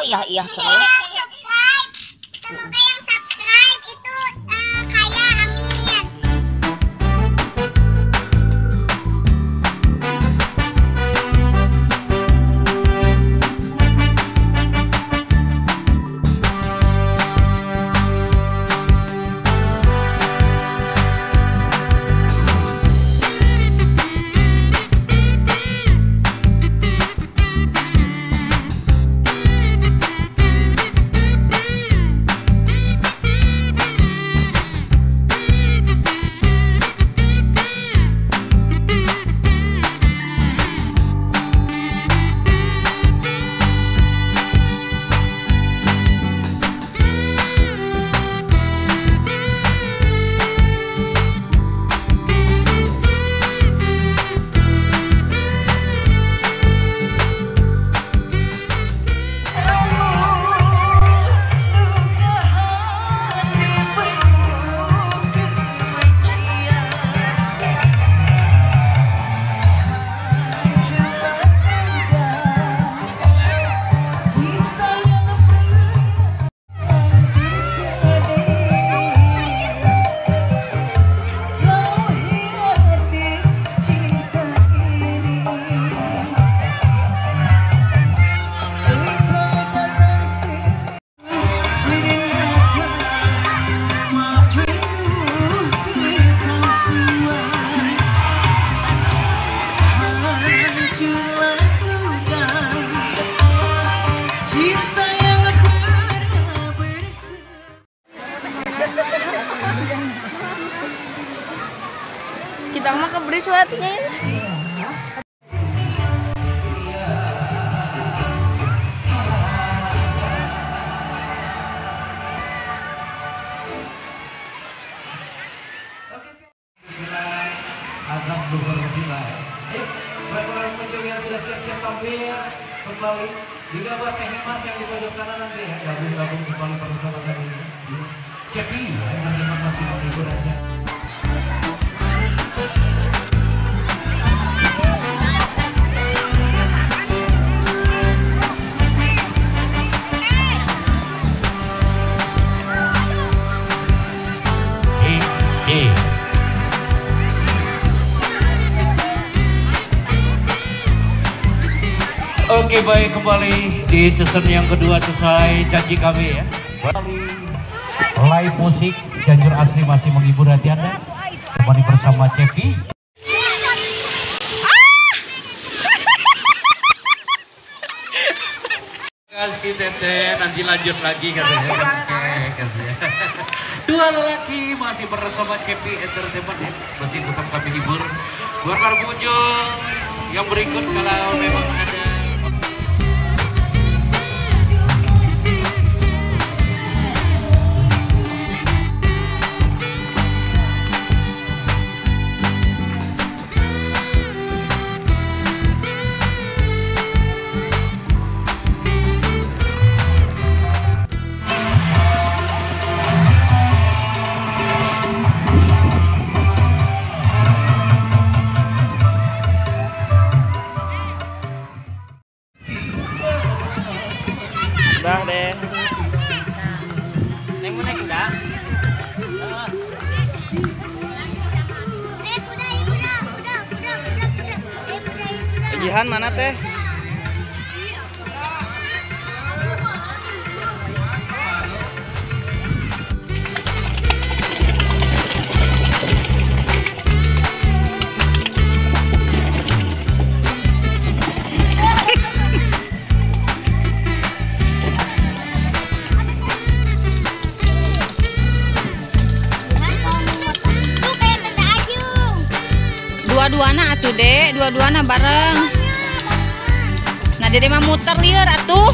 iya terus. Semoga yang subscribe itu kaya, amin. Kita mah keberi suatunya ya. Azam Duhur Dimulai. Ayo, para pengunjung yang sudah siap-siap tampil kembali. Juga buat Teh Mas yang di pojok sana nanti ya, gabung-gabung kembali bersama kami. Cepi, yang masih menghibur aja. Oke, baik, kembali di season yang kedua sesuai janji kami ya. Kembali live musik Cianjur Asri masih menghibur hati Anda. Kembali bersama Cepi. Kasih Tete, nanti lanjut lagi katanya. Katanya. Dua lelaki masih bersama Cepi Entertainment ya. Masih tetap kami hibur. Buat para pengunjung yang berikut kalau memang ada. Udah deh. Neng mau naik enggak? Jihan mana teh? Dua-duana atuh dek, dua-duana bareng. Nah dede mah muter lieur atuh.